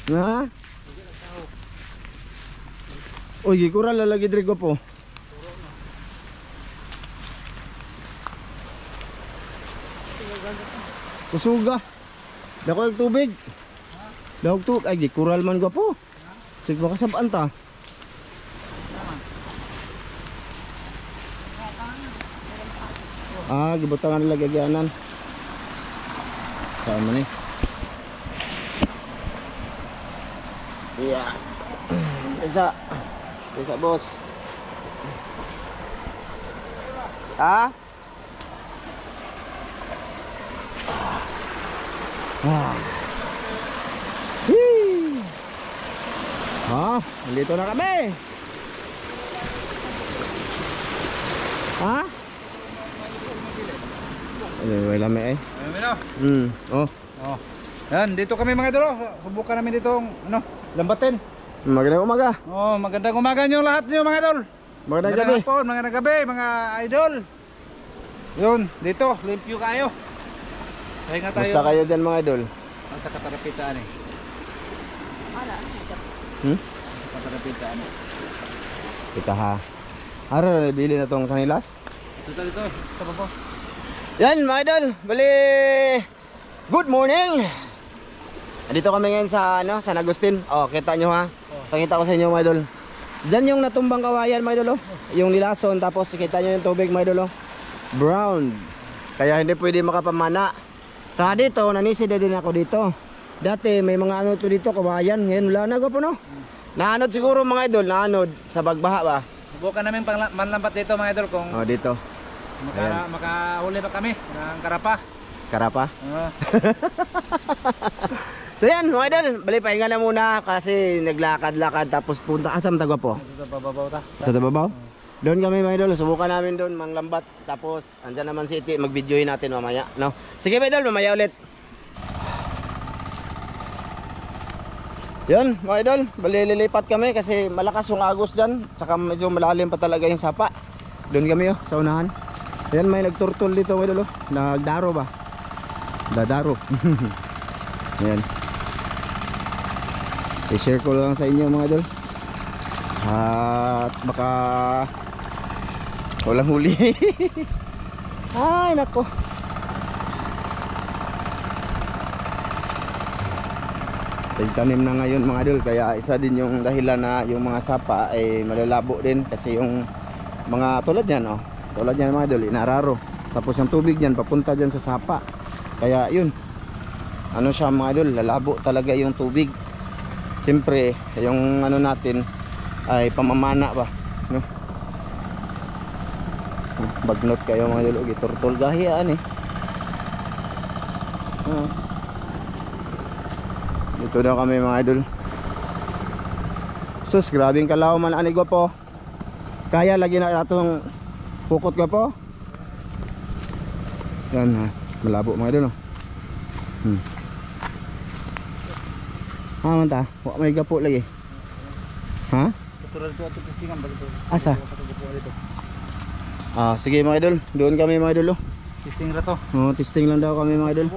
Ha? Uy, gikural lalagi diri ko po. Kusuga. Dako ang tubig. Dako tubig. Ay, gikural man ko po. Sige ba kasabaan ta? Ah, gibutangan nila gagyanan. Saan man eh? Iya. Bisa bos. Ah? Hii. Nandito na kami. Ha? Ay, lami eh. Oh. Oh. Yan, dito kami mga idol. Subukan namin dito ano, lambatin. Magandang umaga. Oh, magandang umaga niyo lahat niyo mga idol. Magandang gabi. Magandang gabi mga idol. Yun, dito, limpyo kayo. Kaya nga tayo. Basta kayo dyan mga idol. Sa katarapitaan eh. Sa katarapitaan eh. Kita ha. Ara na bili na tong kanilas. Dito. Ito pa po. Yan mga idol, bali good morning. Dito kami ngayon sa San Agustin. Oh, kita nyo ha. Pakita ko sa inyo mga idol. Diyan yung natumbang kawayan mga idol oh. Yung nilason tapos kita nyo yung tubig mga idol oh. Brown. Kaya hindi pwede makapamana. Saka dito, nanisid din ako dito. Dati may mga ano to dito kawayan. Ngayon wala na po no. Naanod siguro mga idol, naanod sa bagbaha ba. Subukan namin manlambat dito mga idol kung dito. makahuli pa kami ng karapa. Karapa? So yan mga idol, bali pahinga na muna kasi naglakad-lakad tapos punta asam tagwa po. Sa babaw ta. Sa babaw? Doon kami mga idol, subukan namin doon manglambat tapos andyan naman si Iti, mag-videoin natin mamaya, no? Sige mga idol, mamaya ulit. Yun mga idol, bali lilipat kami kasi malakas yung agos dyan, saka medyo malalim pa talaga yung sapa. Doon kami oh, sa unahan. Yan may nagturtol dito mga idol oh, nagdaro ba? Dadaro. Yan. I-share ko lang sa inyo mga idol. At baka walang huli. Ay nako. Tanim na ngayon mga idol, kaya isa din yung dahilan na yung mga sapa ay malalabo din kasi yung mga tulad yan oh. Tulad yan mga idol, inararo. Tapos yung tubig yan papunta dyan sa sapa. Kaya yun, ano siya mga idol, lalabo talaga yung tubig. Siyempre, yung ano natin ay pamamana ba, no? Bagnot kayo mga idol, giturtol gahian eh. Dito na kami mga idol. Sus, grabing kalaw man ani po. Kaya lagi na atong pukot ko po. Yan ha, malabo mga idol no. Manta, wala may gapo lagi. Ha? Tutural ko ato testingan balik to. Asa? Sige mga idol, doon kami mga idol oh. Testing ra to. Testing lang daw kami mga idol.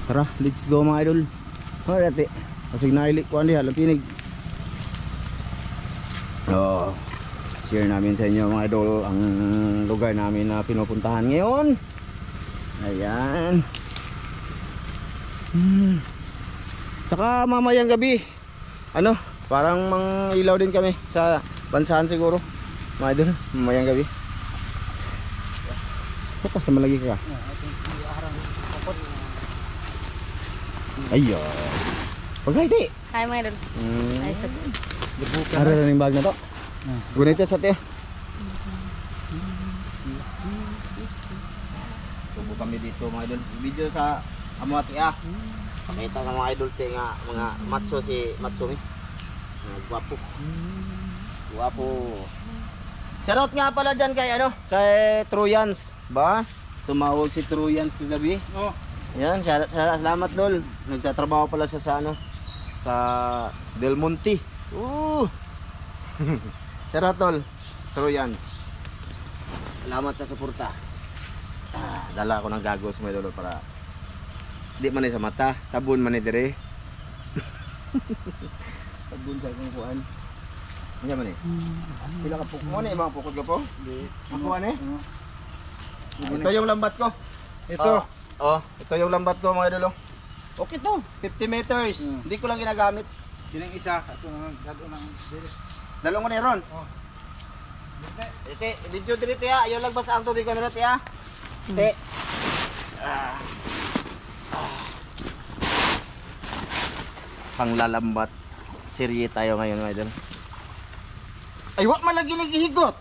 Tara, let's go mga idol. Dati, kasi nailik ko andi halang tinig. Share namin sa inyo mga idol ang lugar namin na pinupuntahan ngayon. Ayan. Tsaka mamayang gabi ano, parang mang ilaw din kami sa bansahan siguro mga idol, mamayang gabi. Bukas naman lagi ka. Ayo. Pagay di. Hi mga idol. Ayos na po. Ara na yung bag na to. Gunita sa tiyo. Subo kami dito mga idol. Video sa Amuati ah. Pakita sa mga idol te nga mga macho si Matsumi. Guwapo. Guwapo. Shoutout nga pala dyan kay ano, kay Trojans ba? Tumawag si Trojans kagabi. Oh. Yan, salamat dol. Nagtatrabaho pala siya sa ano, sa Del Monte. Shoutout dol, Trojans. Salamat sa suporta. Dala ako ng gagos mga dolo para di man sa mata, tabon man dire. Pagbunsay kong kuan. Ano man eh? Pila ka pukod mo na ibang pukod ka po? Hindi. Ako ano eh? Ito yung lambat ko. Ito. Ito yung lambat ko mga idol. Okay to, 50 meters. Hindi ko lang ginagamit. Yun ang isa. Ito naman. Gado ng dili. Dalawang ko na ron. Oh. Ite, video dili tiya. Ayaw lang basta ang tubig kami na tiya. Ite. Panglalambat. Serye tayo ngayon mga idol. Ay, wak malagi-lagi higot.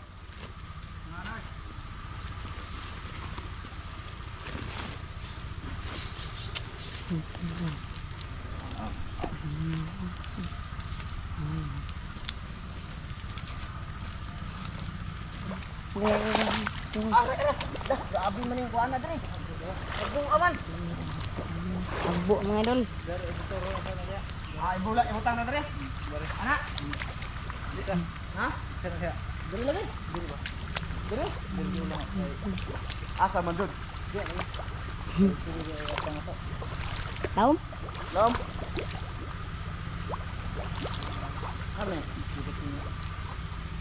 Grabe man yung kuana dre. Agong aman. Agbo mga idol. Ay, bula ibutang na dre. Ana. Isa. Ha? Isa na siya. Dre lagi. Dre. Asa man jud? Taom? Lam. Kami.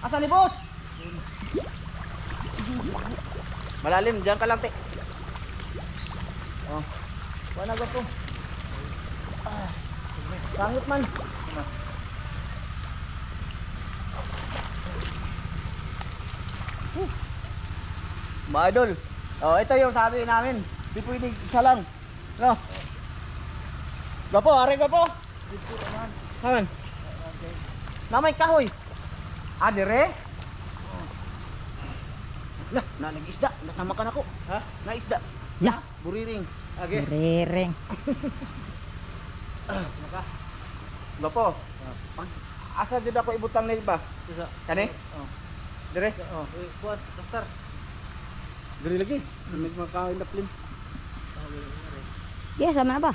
Asa ni boss? Malalim, diyan ka lang, te. Oh. Wala ko po. Sangit man. Mga idol. Oh, ito yung sabi namin. Di pwede isa lang. No. Gapo, are gapo. Naman. Namay kahoy. Ah, dire? Nah, nag-isda. Natamakan ako. Ha? Na-isda. Lah, Buriring. Age. rireng. Maka. Gapo. Asa jud ako ibutang ni ba? Isa. Kani? Oh. Dire? Oh. Buat. Pastor. Dire lagi. May mga kahoy na plim. Yes, sama na ba?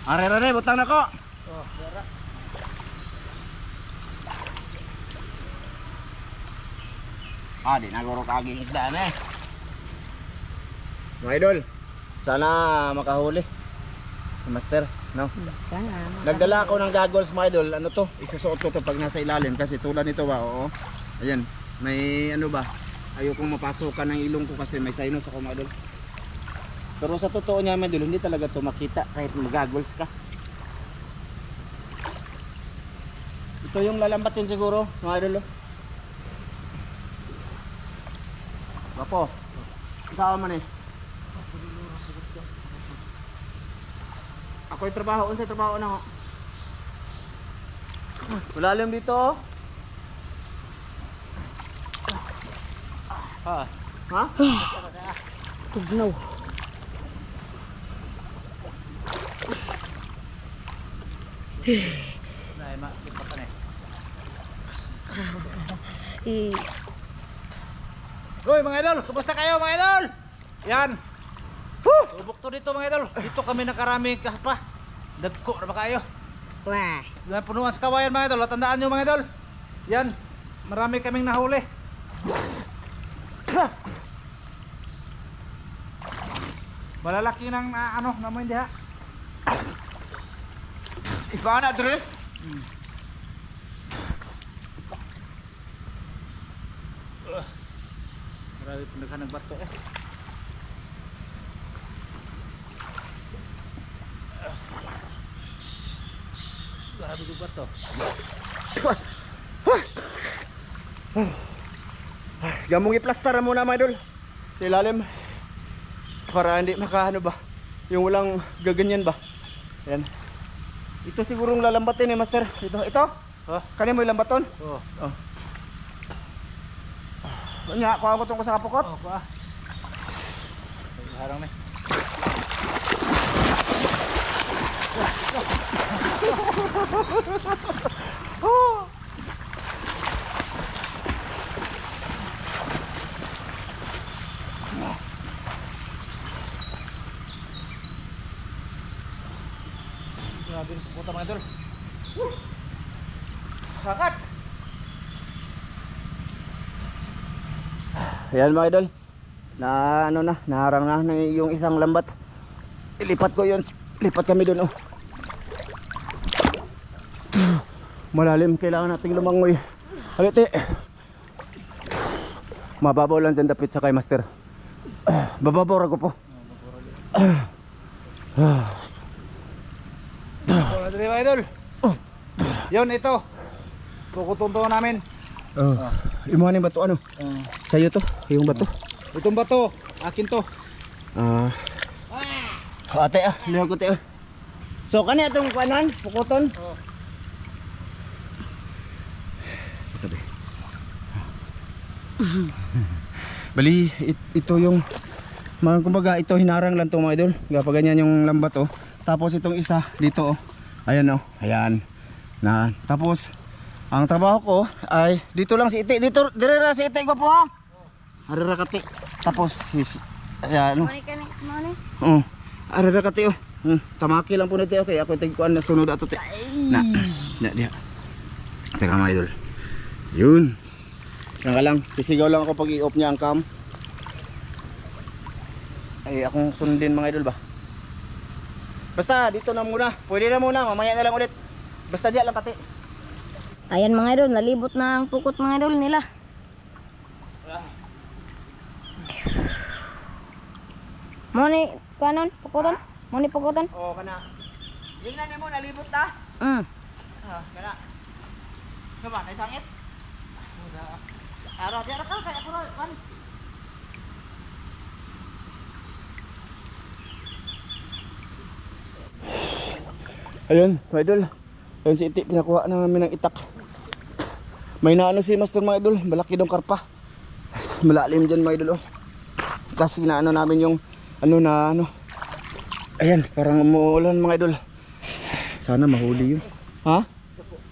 Are, butang na ko. Oh, dara. Ah, di naguro kaging isda na eh. Mga idol, sana makahuli. Master, no? Sana. Nagdala ako ng goggles mga idol. Ano to? Isusuot ko to pag nasa ilalim kasi tulad nito ba, oo. Ayan, may ano ba? Ayokong mapasukan ng ilong ko kasi may sinus ako mga idol. Pero sa totoo niya mga idol, hindi talaga to makita kahit mag-goggles ka. Ito yung lalambatin siguro mga idol. Oh. Gapo. Saan man eh? Ako'y trabaho, unsay trabaho na ko. Malalim dito. Oh. Ha. Ha? Tugnaw. Nay, ma, kita pa na eh. Hoy mga idol, kumusta kayo mga idol? Yan. Subok to dito mga idol. Dito kami nakarami kahapla. Dagko na ba kayo? Wah. Yan punuan sa kawayan mga idol. Tandaan nyo mga idol. Yan. Marami kaming nahuli. Malalaki ng ano, namoy hindi ha. Iba na dre. Marami pinaghan ng bato eh. Grabe yung bato. Gamong i-plaster muna mga idol. Sa ilalim. Para hindi maka ano ba. Yung walang gaganyan ba. Ayan. Ito sigurong lalambatin eh master. Ito. Oh, Kani mo ilambaton? oh. Oh. Nya, kuha ko tong sa kapukot. Oh, pa. Harang ni. Oh. Grabe yung pupunta mga idol. Kakat. Ayan mga idol. Na ano na, naharang na yung isang lambat. Ilipat ko yun. Lipat kami doon oh. Malalim, kailangan nating lumangoy. Haliti. Mababaw lang dyan dapit sa kay master. Bababaw ko po. Dali mga idol. Yun, ito. Kukutuntungan namin. Imuhanin ba ito ano? Sa'yo to, yung bato. Itong bato, akin to. Ate lihat ko te. So kani itong kuanan, pukuton. Sabi. Bali ito yung mga kumbaga ito hinarang lang to mga idol. Gapa ganyan yung lambat oh. Tapos itong isa dito oh. Ayan oh, ayan. Na tapos ang trabaho ko ay dito lang si Ite. Dito dire ra si Ite ko po ha. Arira kati. Tapos ayan. Mani kani, mani. Arira kati oh. Tamaki lang po nito okay. Ako tigkuan na sunod ato te. Na dia. Teka mga idol. Yun. Yan ka lang. Sisigaw lang ako pag i-off niya ang cam. Ay akong sundin mga idol ba. Basta dito na muna. Pwede na muna. Mamaya na lang ulit. Basta diyan lang kati. Ayan mga idol, nalibot na ang pukot mga idol nila. Moni, kanon, pukuton? Moni pukuton? Oo kana. Tingnan mo nalibot ta. Kana. Coba, nay sangit. Araw dia ka kaya ko kan. Ayun, mga idol. Ayun si Iti, pinakuha na namin ng itak. May naano si Master mga idol, malaki dong karpa. Malalim dyan mga idol oh. Kasi naano namin yung ano. Ayan, parang umuulan mga idol. Sana mahuli yun. Ha?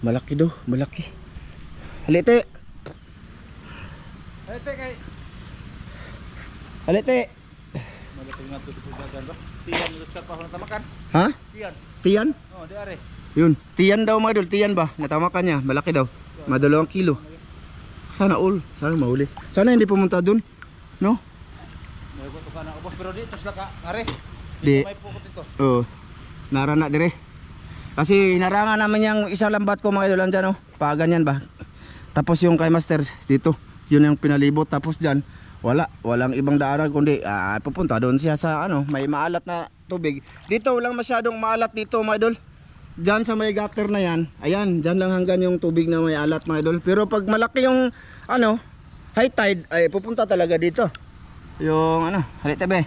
Malaki daw, malaki. Halite. Ete kay. Halite. Malating nga to dito dagan ba? Tiyan nila sa pahon tamakan. Ha? Tiyan. Tiyan? Oh, di are. Yun, tiyan daw mga idol, tiyan ba? Natamakan niya, malaki daw. Madalawang kilo. Sana all, sana mahuli. Sana hindi pumunta dun, no? May ko kana ubos pero dito sila ka ngare. Di. May pukot ito. Oo. Narana dire. Kasi hinarangan naman yung isang lambat ko mga idol andyan, no? Ganyan ba? Tapos yung kay Master dito, yun yung pinalibot. Tapos dyan, walang ibang daanan kundi pupunta doon siya sa ano, may maalat na tubig. Dito walang masyadong maalat dito mga idol. Diyan sa may gutter na yan, ayan, diyan lang hanggang yung tubig na may alat mga idol. Pero pag malaki yung ano, high tide, ay pupunta talaga dito. Yung ano, halite be.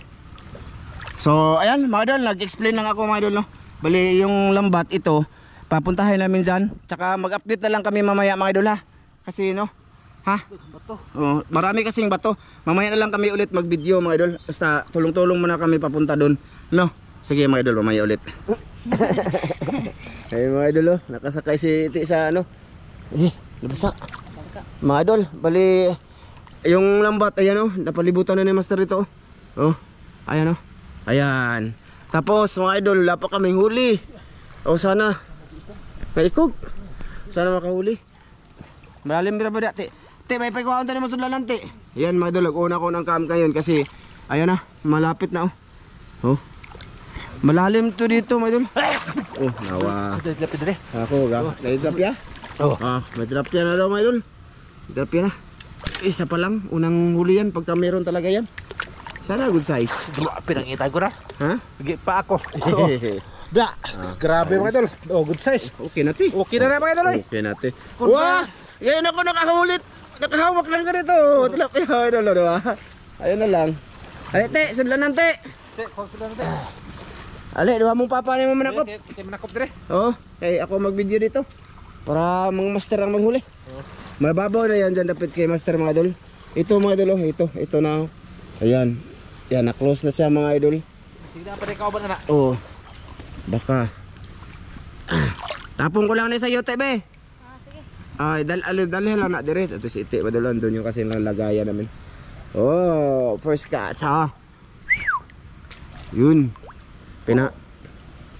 So ayan mga idol, nag-explain lang ako mga idol no. Bali yung lambat ito, papuntahin namin dyan. Tsaka mag-update na lang kami mamaya mga idol ha. Kasi no, ha? Bato. Marami kasing bato. Mamaya na lang kami ulit mag-video mga idol. Basta tulong-tulong muna kami papunta doon. No? Sige mga idol, mamaya ulit. Ay mga idol oh, nakasakay si Iti sa ano. Nabasa. Mga idol, bali yung lambat ayan oh, napalibutan na ni Master ito. Oh, ayan oh. Ayan. Tapos mga idol, wala pa kaming huli. Sana maikog. Sana makahuli. Malalim bira ba dati? Te, may pagkuhaan tayo masudlanan te. Ayan mga idol, una ko ng cam ngayon kasi ayan na, malapit na oh. Malalim to dito mga idol. Nawa. Lapit dire. Ako ga, naidrop ya? May drop ya na daw mga idol. Drop ya na. Isa pa lang, unang huli yan pagka meron talaga yan. Sana good size. Grabe nang itay ko na. Ha? Gi pa ako. Da. Grabe mga idol. Oh, good size. Okay na ti. Okay na mga idol. Okay na ti. Wah! Ngayon ako nakahulit. Nakahawak lang ka nito. Tilapia idol no, diba? Ayun na lang. Ale te, sudlanan te. Te, konsulan te. Ale, diba mong papa ni mo manakop? Kita manakop dire. Oo, kay ako mag-video dito. Para mga master ang manghuli. Mababaw na yan dyan dapat kay master mga idol. Ito mga idol, ito na. Ayan. Yan, na-close na siya mga idol. Sige na pa rin kauban na. Oo. Baka. Tapong ko lang na sa iyo, tebe. Sige. Ay, dali lang na dire. Ito si Iti, madulan doon yung kasi lang lagayan namin. Oh, first catch ha. Yun. Pina.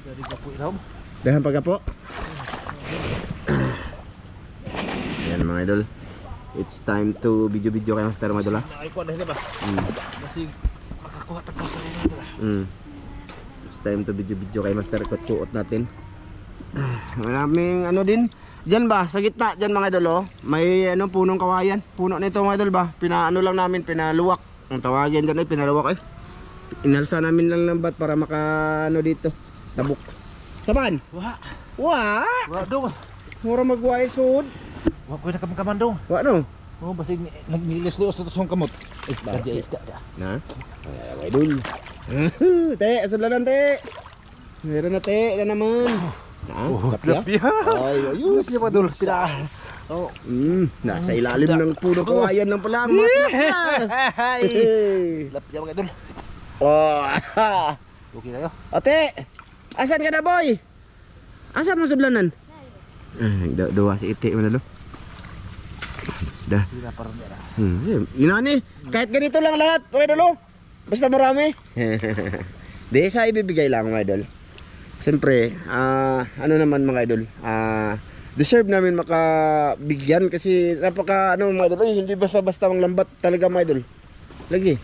Dari ka po ilawom. Dahan pagka po. Yan mga idol. It's time to video-video kay Master mga idol ha. Nakaikuha na sila ba? Kasi makakuha tagkaw sa mga idol. It's time to video-video kay Master. Kuot natin. Maraming ano din. Diyan ba, sa gitna diyan mga idol oh, may ano punong kawayan. Puno nito mga idol ba? Pinaano lang namin, pinaluwak. Ang tawagin diyan ay pinaluwak eh. Inalsa namin lang lambat para maka ano dito. Tabuk. Saban? Wah. Wa? Wah dong. Mura magway sud. Wah ko na kamang dong. Wa no? Oh basig naglilis-lios na sa kamot. Basi. Isda. Na? Ay idol. Te, asulanan te. Meron na te, na naman. Lapya. Ay, ayos. Lapya mga idol. Pinaas. Oh. Nasa ilalim ng puno kawayan lang pala ang mga tilapia. Lapya mga idol. Oh. Okay kayo. Ate, asan ka na boy? Asan mo sublanan? Dua si iti mo na lo. Dah. Sila parang dera. Inani, kahit ganito lang lahat, okay dalo. Basta marami. Di sa ibibigay lang mga idol. Siyempre, ano naman mga idol, deserve namin makabigyan kasi napaka ano mga idol, hindi basta-basta ang lambat talaga mga idol. Lagi.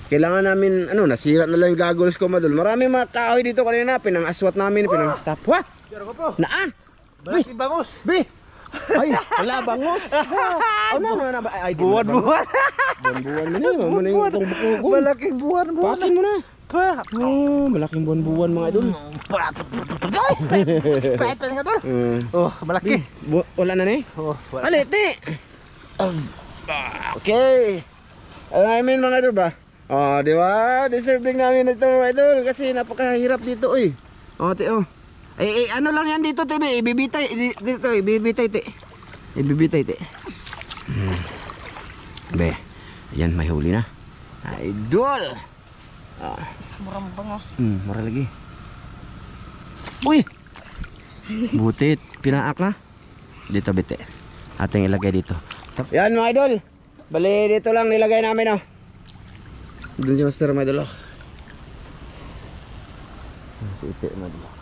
Kailangan namin, ano, nasira na lang yung goggles ko mga idol. Marami mga kahoy dito kanina, pinang-aswat namin, pinang-tapwa. Pero ko po. Naa! Balaki bangus. Bi! Ay, wala bangos. Ano na ba? Ay, Buwan-buwan. Buwan-buwan mo na. Mo na yung itong buko. Malaking buwan-buwan. Pakin mo na. Pa. Oh, malaking buwan-buwan mga idol. Pahit pa nga tol. Oh, malaki. Wala na na eh. Oh, wala. Aliti. Okay. I mean mga idol ba? Oh, di ba? Deserving namin ito mga idol kasi napakahirap dito oy. Oh, te oh. Ay, ano lang yan dito, te, ibibitay dito, ibibitay, te. Ibibitay, te. Be, ayan, may huli na. Idol! Murang bangos. Mura lagi. Uy! Butit, pinaak na. Dito, bite. Ating ilagay dito. Yan, mga idol. Bali, dito lang nilagay namin, oh. Doon si Master, mga idol, oh. Si ite, mga idol.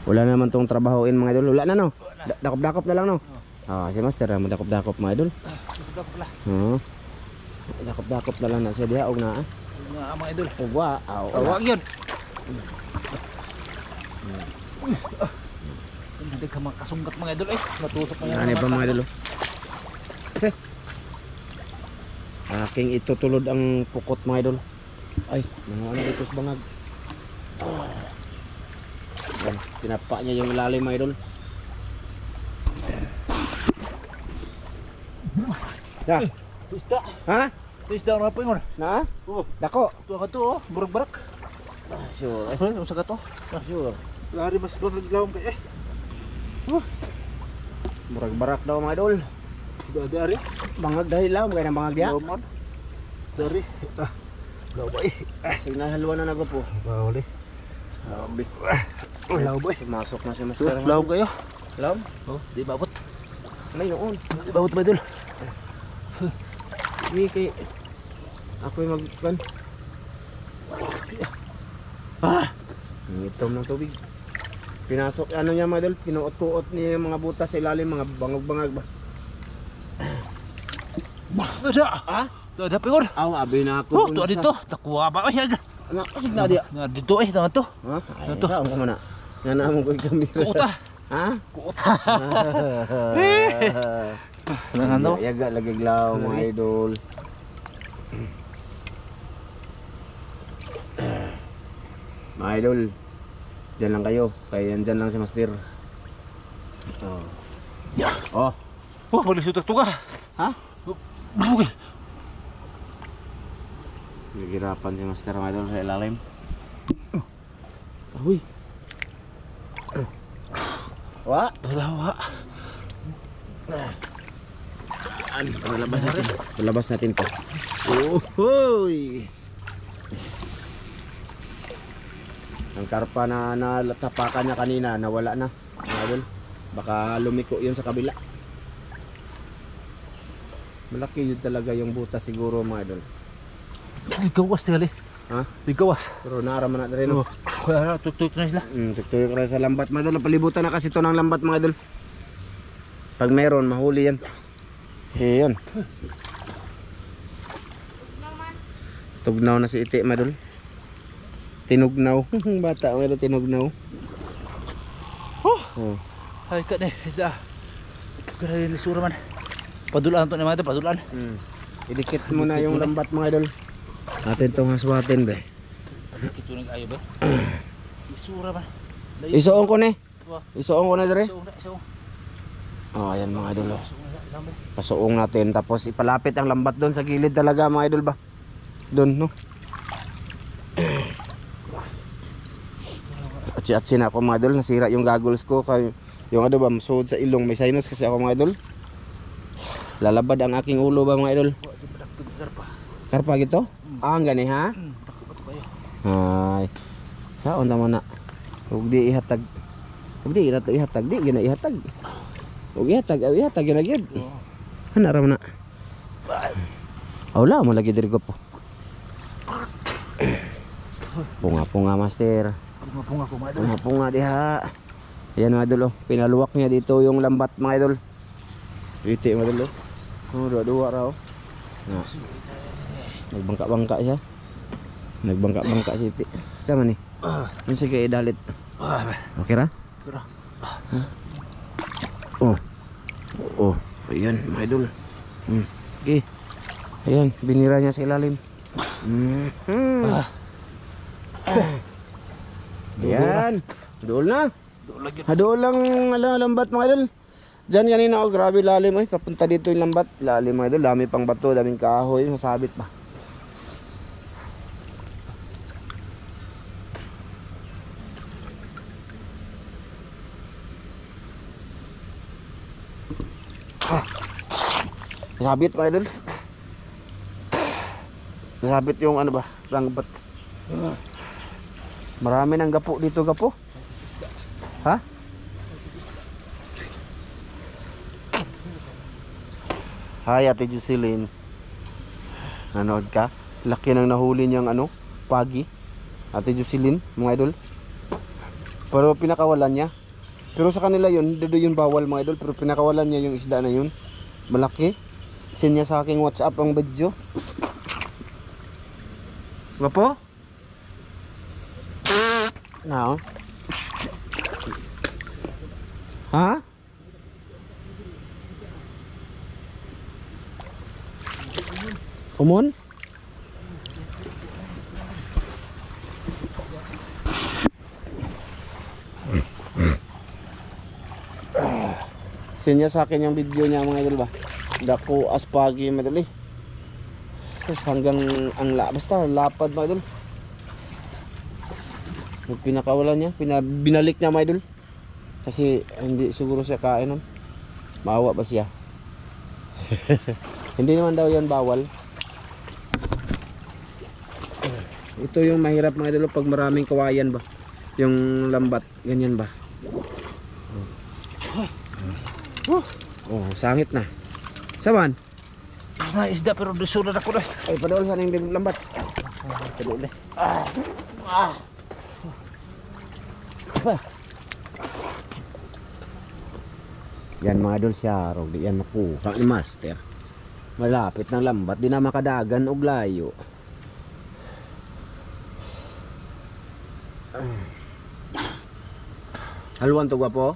Wala naman tong trabahoin mga idol. Wala na no. Dakop-dakop na lang no. Si Master mo dakop-dakop mga idol. Dakop-dakop na lang na siya diha og naa. Mga idol. Wa, Awag yun. Hindi ka makasunggat mga idol eh. Matusok mo yan. Ano ba mga idol? Aking itutulod ang pukot mga idol. Ay, mga ano dito sa bangag. Yan, pinapa niya yung ilalim mga idol. Ya. Isda. Ha? Isda ang rapoy mo. Na? Oh. Dako. Tuwa ka to oh. Burak-barak. Sure. Usa ka to. Sure. Lari mas bangag lawom ka eh. Murag barak daw mga idol. Dari. Bangag dahil lang, kaya ng bangag diya. Lawom. Dari. Lawom eh. Sige na haluan na nagpo. Bawal eh. Labi. Lawom eh. Masok na si Master. Lawom kayo. Lawom? Oh, di babot. Alay noon. Di babot ba idol? Hindi kay ako'y magpan. Ngitom ng tubig. Pinasok ano niya mga idol, pinuot-kuot niya yung mga butas sa ilalim, mga bangag-bangag ba. Tuda. Ha? Tuda pingor. Aw, abi na ako. Oh, tuwa dito. Takuha ba ay aga. Anak, kasig na diya. Na dito eh, tangan to. Ha? Ay, Ito. saan ka muna? Nga naman ko yung kamera. Kuota. Ha? Kuota. Tangan to. Yaga lagi glaw mga idol. Mga idol, dyan lang kayo. Kaya dyan lang si Master. Oh. Oh, malisutak to ka. Ha? Bugi. Nagirapan si Master mga idol sa ilalim. Uy. Wa? Dalawa. Palabas natin. Palabas natin to. Uhuy. Ang karpa na natapakan niya kanina, nawala na. Mga idol. Baka lumiko yun sa kabila. Malaki yun talaga yung butas siguro mga idol. Di gawas tingali. Ha? Di gawas. Pero naaraman natin rin. No? Kaya tuk-tuk na sila. Tuktuyo ka rin sa lambat mga idol. Palibutan na kasi ito ng lambat mga idol. Pag meron, mahuli yan. Ayan. Tugnaw na si Iti, madol. Tinugnaw. Bata, madol, tinugnaw. Oh. Ay ka deh, isda. Grabe ni sura man. Padulaan to ni mga ito, padulaan. Idikit mo na yung lambat, mga idol. Atin tong haswatin, be. Dikit yun ayo ba? Isura man. Isuong ko ni. Isuong ko na dire. Isuong. Oh, ayan mga idol. Pasuong natin tapos ipalapit ang lambat doon sa gilid talaga, mga idol ba. Doon, no. Atsi-atsi na ako, mga idol. Nasira yung goggles ko. Yung ano ba, masuod sa ilong. May sinus kasi ako, mga idol. Lalabad ang aking ulo ba, mga idol? Karpa gitu? Ah, ang gani ha? Ay. Saon ta mo na? Ug di ihatag. Ug di ihatag, di gina ihatag. Ug ihatag gina gyud. Ana ra mo na. Wala mo lagi diri ko po. Punga master. Punga ko mga idol. Punga diha. Ayan mga idol, oh. Pinaluwak niya dito yung lambat, mga idol. Iti mga idol, oh. Oh, dua-dua raw. Nah. Nagbangka-bangka siya. Nagbangka-bangka si Iti. Sama ni. Ano sige idalit. Okay ra? Oh. Oh, ayan mga idol. Okay. Ayan, binira niya sa ilalim. Ayan. Dool na. Dool lang lambat, mga idol. Diyan kanina ako, grabe lalim. Ay, papunta dito yung lambat. Lalim, mga idol. Dami pang bato, daming kahoy. Masabit pa. Masabit, mga idol. Masabit yung ano ba, lambat. Marami ng gapo dito, gapo. Ha? Hi, Ate Jocelyn. Nanood ka? Laki ng nahuli niyang ano, pagi. Ate Jocelyn, mga idol. Pero pinakawalan niya. Pero sa kanila yun, dito yun bawal, mga idol. Pero pinakawalan niya yung isda na yun. Malaki. Send niya sa aking WhatsApp ang video. Gapo? Now. Ha? Kumon? Send niya sa akin yung video niya, mga idol ba? Dako aspagi, mga idol eh. Hanggang ang basta lapad, mga idol. Pinakawalan niya, binalik niya, mga idol. Kasi hindi siguro siya kain nun. Maawa ba siya? Hindi naman daw yan bawal. Ito yung mahirap, mga idol, pag maraming kawayan ba. Yung lambat, ganyan ba. Oh, sangit na. Saman? Na isda pero disulan ako na. Ay, padol sana yung lambat. Padol eh. Yan mga idol siya, rog di yan makuha ni master. Malapit ng lambat, di na makadagan og layo. Halwan to gwapo.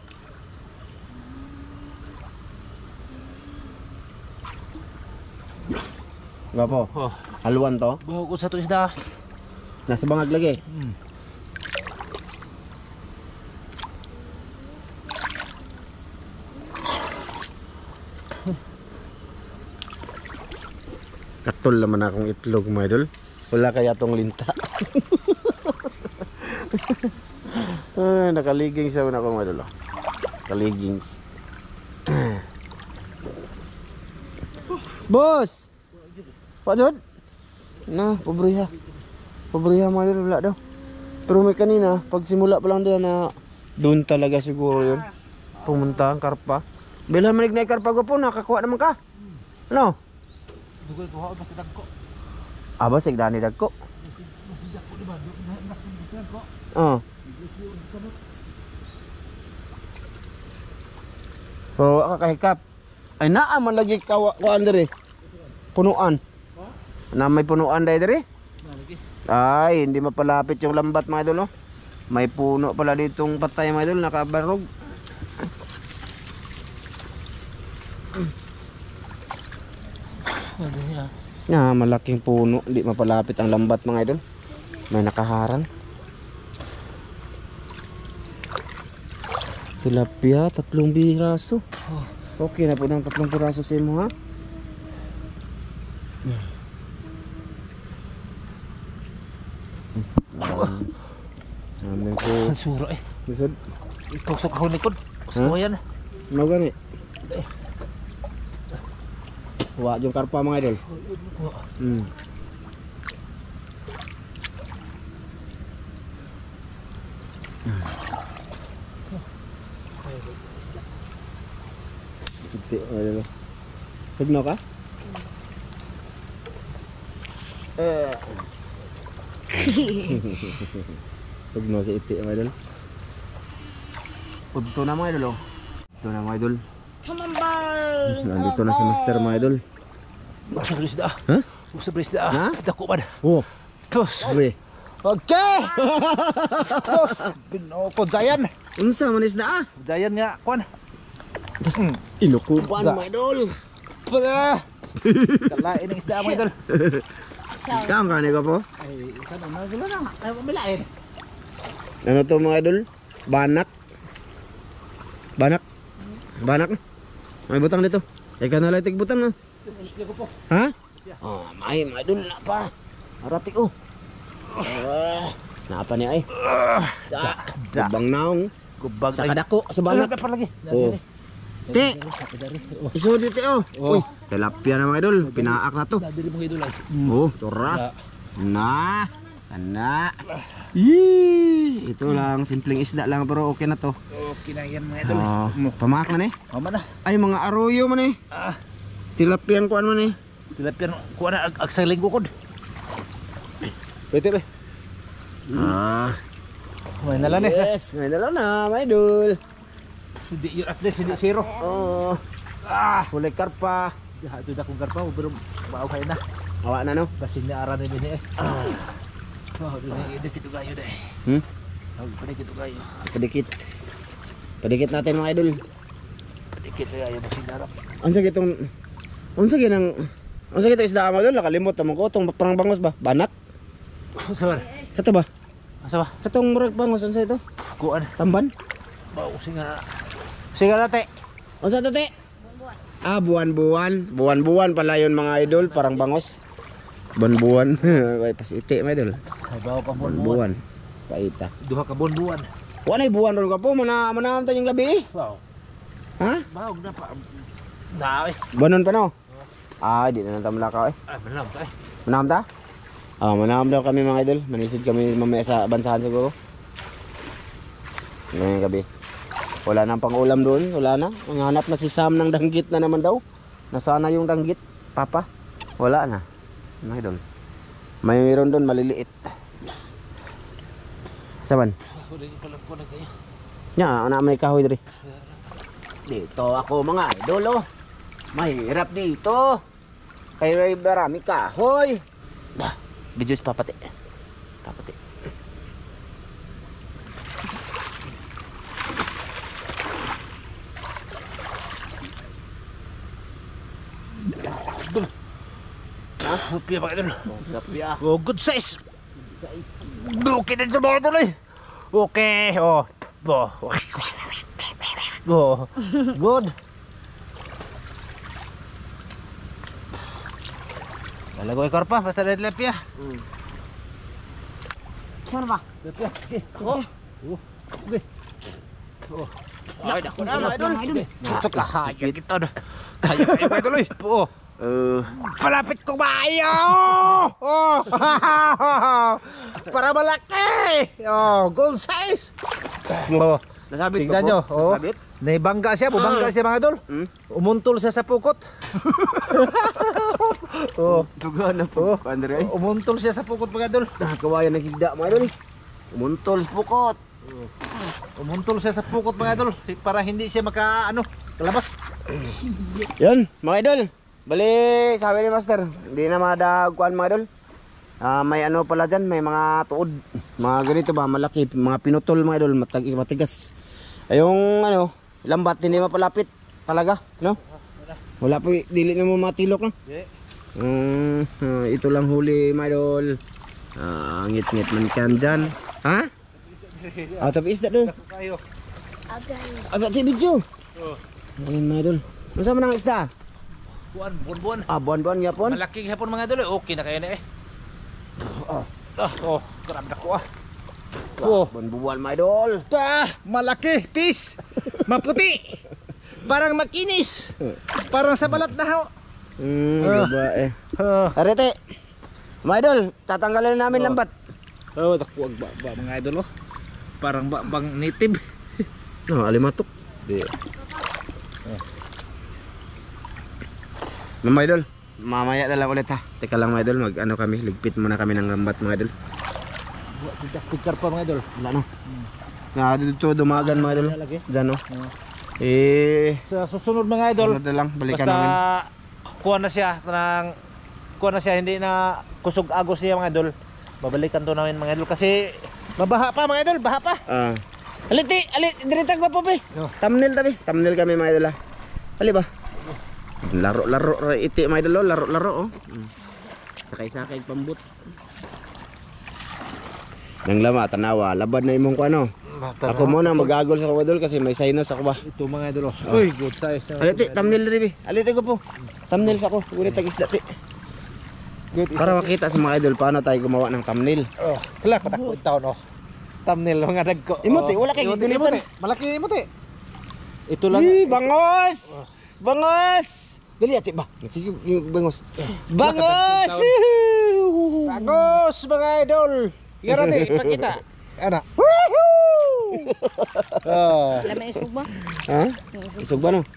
Gwapo. Oh, Halwan to. bawa ko sa to isda. Nasa bangag lagi. Katol naman akong itlog, mga idol. Wala kaya tong linta. Ay, nakaliging sa una ko, mga idol. Kaligings. Boss! Pajod? Na, pobriha. Pobriha, mga idol, wala daw. Pero may kanina, pag simula pa lang doon na doon talaga siguro yun. Pumunta ang karpa. Bilhan manig na karpa ko po, nakakuha naman ka. Ano? Dugay ko ha basta dagko. Aba, sigdani dagko. Basta dagko di ba? Dagko. Oo. Pero kahikap. Ay naa man lagi kuan diri. Punuan. Na may punuan diri. Ay, hindi mapalapit yung lambat mga idol, no? May puno pala ditong patay mga idol, nakabarog. Malaking puno, hindi mapalapit ang lambat mga idol. May nakaharang. Tilapia, 3 piraso. Okay na po ng 3 piraso sa imo, ha? Amin ko. Sura eh. Bisod. Itusok ako likod. Gusto ko yan. Ano gani? Wa yung karpa mga idol. Iti, idol. Tugno ka? Tugno si iti mga idol. Udto na mga idol, oh. Udto na mga idol. Nandito na si Master mga idol. Usa brisda. Ha? Usa brisda. Ha? Dako man. Oh, Tos. sabi. Okay. Tos. Binoko Zayan. Unsa man isda ah? Zayan nga kuan. Inukupan Da. mga idol. Pala. Kalain ng isda mo idol. Kaang kani ko po. Ay, saan na gula na. Ay, pamilain. Ano to mga idol? Banak. Banak. Banak. May butang dito. Ikaw na lang tigbutang no. Ha? Oh, may mga idol na pa. Aratik oh. Napa niya ay. Kubang naong. Kubag Sa kadako sa banak. Pa lagi. Oh. Te. Iso dito oh. Uy, tilapia na mga idol. Pinaak na to. Dili mo idol ay. Oh, tura. Na. Ana. Yee! Ito lang, simpleng isda lang pero okay na to. Okay na yan mga idol. Oh, pamak man eh. Mama na. Ay mga arroyo man eh. Tilapia ang kuan man eh. Tilapia kuha na ag sa linggo kod. Pwede ba? May nalan eh. Yes, may dalaw na, may idol. Hindi yun at least hindi zero. Oh, huli karpa. Ito na kong garpa pero maaw kayo na. Awa na no. Kasi niara na din eh. Wow, hindi kito gayo na eh. Hindi kito gayo. Padikit. Padikit natin mga idol. Hindi kito gayo basi darap. Unsa gitong unsa gitong isda mo idol? Nakalimot na mo ko tong parang bangos ba? Banak? Saan? Kato ba? Asa ba? Katong murag bangos unsa ito? Kuan. Tamban? Bao singa. Singa nate. Unsa to te? Buwan-buwan. Buwan-buwan pala yun mga idol, parang bangos. Buwan-buwan. Ay pasiti mga idol. Ay bao pa buwan. Buwan. Paita. Duha ka buwan. Wala ay buwan ron ka po, manamam tayo yung gabi eh. Wow. Ha? Bao na pa. Na eh. Banon pa no? Di na natamla ka eh. Ay manam ta eh. Manam ta? Manam daw kami mga idol. Manisid kami mamaya sa bansahan siguro. Ngayong gabi. Wala nang pang-ulam doon, wala na. Ang hanap na si Sam ng danggit na naman daw. Nasana yung danggit, papa? Wala na. Mga idol. Mayroon doon maliliit. Saban? Huli pala ko na kayo. Nya, ana may kahoy diri. Dito ako mga idol oh. Mahirap dito. Kay may marami kahoy. Bah, bijus papati. Papati. Hupya pa idol. Tapia. Oh, good size. Okay din sa mga tuloy. Okay. Oh. Good. Lalago ay karpa. Basta na tilapia. Saan ba? Tilapia. Oh. Okay. Oh. Ay, dako na mga idol. Ito kahaya kita na. Kaya kayo mga tuloy. Oo. Palapit ko ba ayo? Oh. Para malaki. Oh, gold size. Oh. Nasabit Tingnan nyo. Oh. Nasabit? Naibangga siya, bubangga siya mga idol. Umuntol siya sa pukot. Oh. Tuga na po. Andre ay. Umuntol siya sa pukot mga idol. Kawayan ng higda mga idol. Umuntol sa pukot. Umuntol siya sa pukot mga idol para hindi siya kalabas. Yun, mga idol. Bali, sabi ni Master, hindi na madagkuan mga idol. May ano pala dyan, may mga tuod. Mga ganito ba, malaki, mga pinutol mga idol, matigas. Ay yung ano, lambat, hindi mapalapit talaga, no? Wala po, dili na mo matilok, no? Ito lang huli mga idol. Ngit-ngit man kan dyan. Ha? Tapi isda doon. Kayo. Agak di video. Ayun mga idol. Masa menang isda? Buwan. Buwan-buwan yapon. Malaki hapon mga idol. Okay na kayo na eh. Grabe na ko ah. Buwan-buwan mga idol. Malaki, peace. Maputi. Parang makinis. Parang sa balat na ho. Diba eh. Arete. Mga idol, tatanggalin namin lambat. Dakuwag ba mga idol oh. Parang bang native. Alimatok. Mga idol, mamaya na lang ulit ha. Teka lang mga idol, mag-ano kami, ligpit muna kami ng lambat mga idol. Picture pa mga idol. Wala no. Dito dumagan mga idol. Diyan no. Sa susunod mga idol, Sunod na lang, balikan basta namin. kuha na siya, hindi na kusog agos siya mga idol. Babalikan to namin mga idol kasi mabaha pa mga idol, baha pa. Aliti, dirita ko pa be. Thumbnail tabi, thumbnail kami mga idol ha. Ali ba? Laro iti mga idol, laro oh. Sakay-sakay pambut. Nang lama tanawa, labad na imong ko ano. Ako muna mag-agol sa idol kasi may sinus ako ba. Ito mga idol. Uy, good size na. Aliti, thumbnail diri be. Aliti ko po. Thumbnail sa ko, uli tagis dati. Good. Para makita sa mga idol paano tayo gumawa ng thumbnail. Kala ko na taon oh. Thumbnail mga dagko. Imuti, wala kay gunitan. Malaki imuti. Ito lang. Bangos! Bangos! Dali ati ba? Sige, yung bangos. Bangos! Bagos mga idol. Yarate ipakita. Ana. Lamay isog ba? Ha? Isog ba no?